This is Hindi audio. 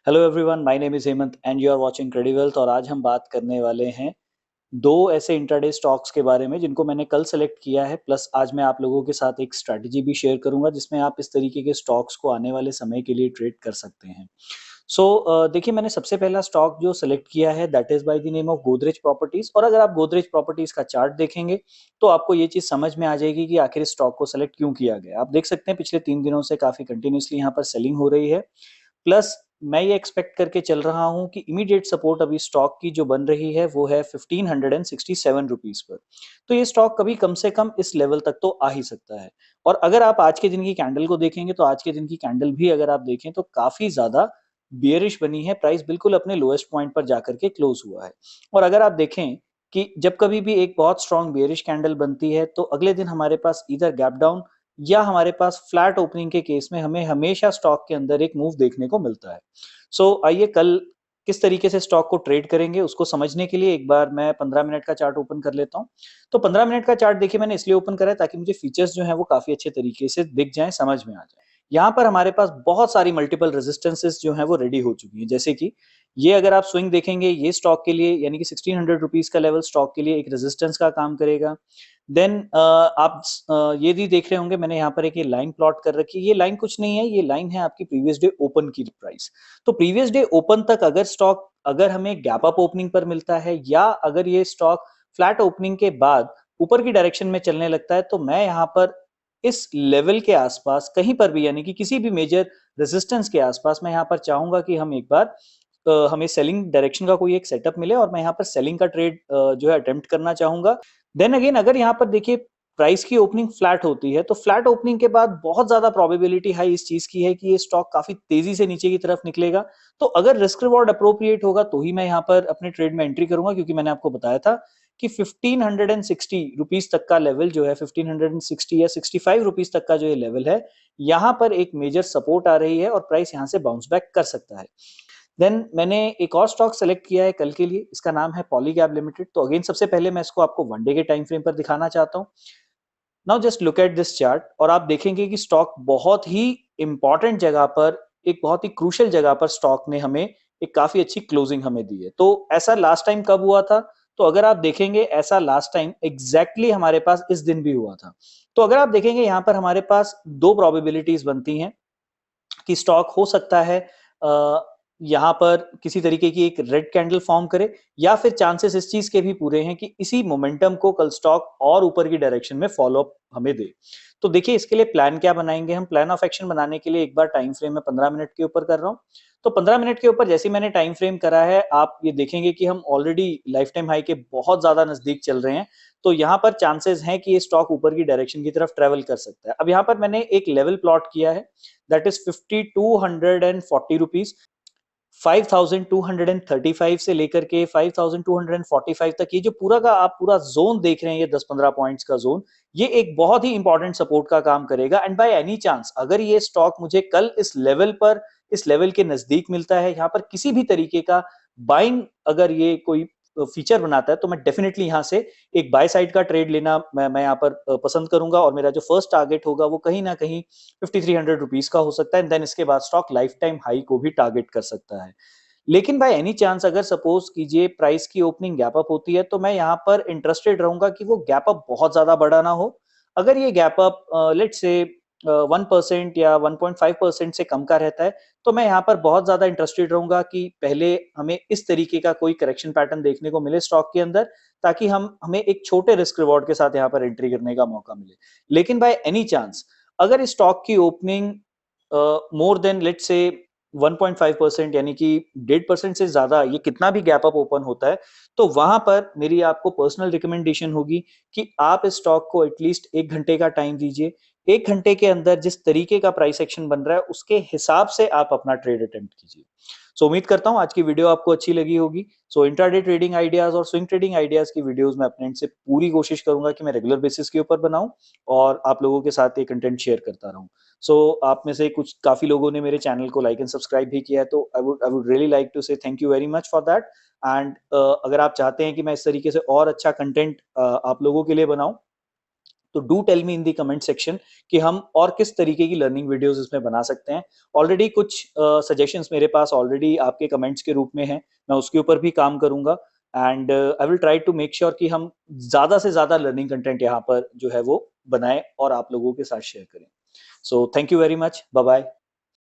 Hello everyone, my name is Hemant and you are watching Crediwealth. और आज हम बात करने वाले हैं 2 ऐसे इंट्राडे स्टॉक्स के बारे में जिनको मैंने कल सेलेक्ट किया है। प्लस आज मैं आप लोगों के साथ एक स्ट्रैटेजी भी शेयर करूँगा जिसमें आप इस तरीके के स्टॉक्स को आने वाले समय के लिए ट्रेड कर सकते हैं। देखिए, मैंने सबसे पहला स्टॉक जो सेलेक्ट किया है that is by the name of Godrej properties. और अगर आप गोदरेज प्रॉपर्टीज़ का चार्ट देखेंगे तो आपको ये चीज़ समझ में आ जाएगी कि आखिर इस स्टॉक को सेलेक्ट क्यों किया गया। आप देख सकते हैं पिछले 3 दिनों से काफ़ी कंटिन्यूअसली यहाँ पर सेलिंग हो रही है। प्लस मैं ये एक्सपेक्ट करके चल रहा हूँ कि इमीडिएट सपोर्ट अभी स्टॉक की जो बन रही है वो है 1567 रुपीस पर। तो ये स्टॉक कभी कम से कम इस लेवल तक तो आ ही सकता है। और अगर आप आज के दिन की कैंडल को देखेंगे तो आज के दिन की कैंडल भी अगर आप देखें तो काफी ज्यादा बियरिश बनी है। प्राइस बिल्कुल अपने लोएस्ट पॉइंट पर जाकर के क्लोज हुआ है। और अगर आप देखें कि जब कभी भी एक बहुत स्ट्रांग बियरिश कैंडल बनती है तो अगले दिन हमारे पास इधर गैप डाउन या हमारे पास फ्लैट ओपनिंग के केस में हमें हमेशा स्टॉक के अंदर एक मूव देखने को मिलता है। आइए कल किस तरीके से स्टॉक को ट्रेड करेंगे उसको समझने के लिए एक बार मैं 15 मिनट का चार्ट ओपन कर लेता हूँ। तो 15 मिनट का चार्ट देखिए मैंने इसलिए ओपन करा है ताकि मुझे फीचर्स जो हैं वो काफ़ी अच्छे तरीके से दिख जाएँ, समझ में आ जाए। यहाँ पर हमारे पास बहुत सारी मल्टीपल रेजिस्टेंसेस जो हैं वो रेडी हो चुकी हैं। जैसे कि ये अगर आप स्विंग देखेंगे ये स्टॉक के लिए यानी कि 1600 रुपीज़ का लेवल स्टॉक के लिए एक रेजिस्टेंस का काम करेगा। देन ये भी देख रहे होंगे मैंने यहाँ पर एक ये लाइन प्लॉट कर रखी है। ये लाइन कुछ नहीं है, ये लाइन है आपकी प्रीवियस डे ओपन की प्राइस। तो प्रीवियस डे ओपन तक अगर हमें गैप अप ओपनिंग पर मिलता है या अगर ये स्टॉक फ्लैट ओपनिंग के बाद ऊपर की डायरेक्शन में चलने लगता है तो मैं यहाँ पर इस लेवल के आसपास कहीं पर भी यानी कि किसी भी मेजर रेजिस्टेंस के आसपास मैं यहाँ पर चाहूंगा कि हम एक बार हमें सेलिंग डायरेक्शन का कोई एक सेटअप मिले और मैं यहाँ पर सेलिंग का ट्रेड जो है अटेम्प्ट करना चाहूंगा। देन अगेन अगर यहाँ पर देखिए प्राइस की ओपनिंग फ्लैट होती है तो फ्लैट ओपनिंग के बाद बहुत ज्यादा प्रोबेबिलिटी हाई इस चीज की है कि ये स्टॉक काफी तेजी से नीचे की तरफ निकलेगा। तो अगर रिस्क रिवॉर्ड अप्रोप्रिएट होगा तो ही मैं यहाँ पर अपने ट्रेड में एंट्री करूंगा, क्योंकि मैंने आपको बताया था कि 1560 रुपीज तक का लेवल जो है 1560 या 65 रुपीज तक का जो ये लेवल है, यहाँ पर एक मेजर सपोर्ट आ रही है और प्राइस यहाँ से बाउंस बैक कर सकता है। देन मैंने एक और स्टॉक सेलेक्ट किया है कल के लिए, इसका नाम है पॉलीगैब लिमिटेड। तो अगेन सबसे पहले मैं इसको आपको वन डे के टाइम फ्रेम पर दिखाना चाहता हूँ। Now just look at this chart और आप देखेंगे कि स्टॉक बहुत ही इंपॉर्टेंट जगह पर, एक बहुत ही क्रूशियल जगह पर स्टॉक ने हमें एक काफी अच्छी क्लोजिंग हमें दी है। तो ऐसा लास्ट टाइम कब हुआ था? तो अगर आप देखेंगे ऐसा लास्ट टाइम एग्जैक्टली हमारे पास इस दिन भी हुआ था। तो अगर आप देखेंगे यहाँ पर हमारे पास दो प्रोबेबिलिटीज बनती हैं कि स्टॉक हो सकता है अ, यहाँ पर किसी तरीके की एक रेड कैंडल फॉर्म करे, या फिर चांसेस इस चीज के भी पूरे हैं कि इसी मोमेंटम को कल स्टॉक और ऊपर की डायरेक्शन में फॉलो अप हमें दे। तो देखिए इसके लिए प्लान क्या बनाएंगे हम। प्लान ऑफ एक्शन बनाने के लिए एक बार टाइम फ्रेम में 15 मिनट के ऊपर कर रहा हूँ। तो 15 मिनट के ऊपर जैसे ही मैंने टाइम फ्रेम करा है आप ये देखेंगे कि हम ऑलरेडी लाइफ टाइम हाई के बहुत ज्यादा नजदीक चल रहे हैं। तो यहाँ पर चांसेस हैं कि ये स्टॉक ऊपर की डायरेक्शन की तरफ ट्रेवल कर सकता है। अब यहाँ पर मैंने एक लेवल प्लॉट किया है दैट इज 5240 रुपीज। 5235 से लेकर के 5245 तक ये जो पूरा का आप पूरा जोन देख रहे हैं, ये 10-15 पॉइंट्स का जोन, ये एक बहुत ही इंपॉर्टेंट सपोर्ट का काम करेगा। एंड बाय एनी चांस अगर ये स्टॉक मुझे कल इस लेवल पर, इस लेवल के नजदीक मिलता है, यहाँ पर किसी भी तरीके का बाइंग अगर ये कोई फीचर बनाता है तो मैं डेफिनेटली यहाँ से एक बाय साइड का ट्रेड लेना मैं यहाँ पर पसंद करूंगा। और मेरा जो फर्स्ट टारगेट होगा वो कहीं ना कहीं 5300 रुपीज का हो सकता है। देन इसके बाद स्टॉक लाइफ टाइम हाई को भी टारगेट कर सकता है। लेकिन बाय एनी चांस अगर सपोज कीजिए प्राइस की ओपनिंग गैप अप होती है तो मैं यहाँ पर इंटरेस्टेड रहूंगा कि वो गैप अप बहुत ज्यादा बड़ा ना हो। अगर ये गैप अप लेट्स से 1% या 1.5% से कम का रहता है तो मैं यहाँ पर बहुत ज्यादा इंटरेस्टेड रहूंगा कि पहले हमें इस तरीके का कोई करेक्शन पैटर्न देखने को मिले स्टॉक के अंदर, ताकि हम हमें एक छोटे रिस्क रिवॉर्ड के साथ यहाँ पर एंट्री करने का मौका मिले। लेकिन बाय एनी चांस अगर इस स्टॉक की opening more than let's say 1.5% यानी कि 1.5% से ज्यादा ये कितना भी गैप अप ओपन होता है, तो वहां पर मेरी आपको पर्सनल रिकमेंडेशन होगी कि आप इस स्टॉक को एटलीस्ट 1 घंटे का टाइम दीजिए। 1 घंटे के अंदर जिस तरीके का प्राइस एक्शन बन रहा है उसके हिसाब से आप अपना ट्रेड अटेम्प्ट कीजिए। उम्मीद करता हूं आज की वीडियो आपको अच्छी लगी होगी। इंट्राडे ट्रेडिंग आइडियाज और स्विंग ट्रेडिंग आइडियाज की वीडियोस मैं अपने एंड से पूरी कोशिश करूंगा कि मैं रेगुलर बेसिस के ऊपर बनाऊं और आप लोगों के साथ ये कंटेंट शेयर करता रहूं। आप में से कुछ काफी लोगों ने मेरे चैनल को लाइक एंड सब्सक्राइब भी किया है, तो I would really like to say thank you very much for that. And अगर आप चाहते हैं कि मैं इस तरीके से और अच्छा कंटेंट आप लोगों के लिए बनाऊं तो do tell me in the comment section कि हम और किस तरीके की लर्निंग वीडियोस इसमें बना सकते हैं। ऑलरेडी कुछ सजेशंस मेरे पास ऑलरेडी आपके कमेंट्स के रूप में हैं, मैं उसके ऊपर भी काम करूंगा and I will try to make sure कि हम ज़्यादा से ज़्यादा लर्निंग कंटेंट यहाँ पर जो है वो बनाएं और आप लोगों के साथ शेयर करें। So thank you very much, bye bye.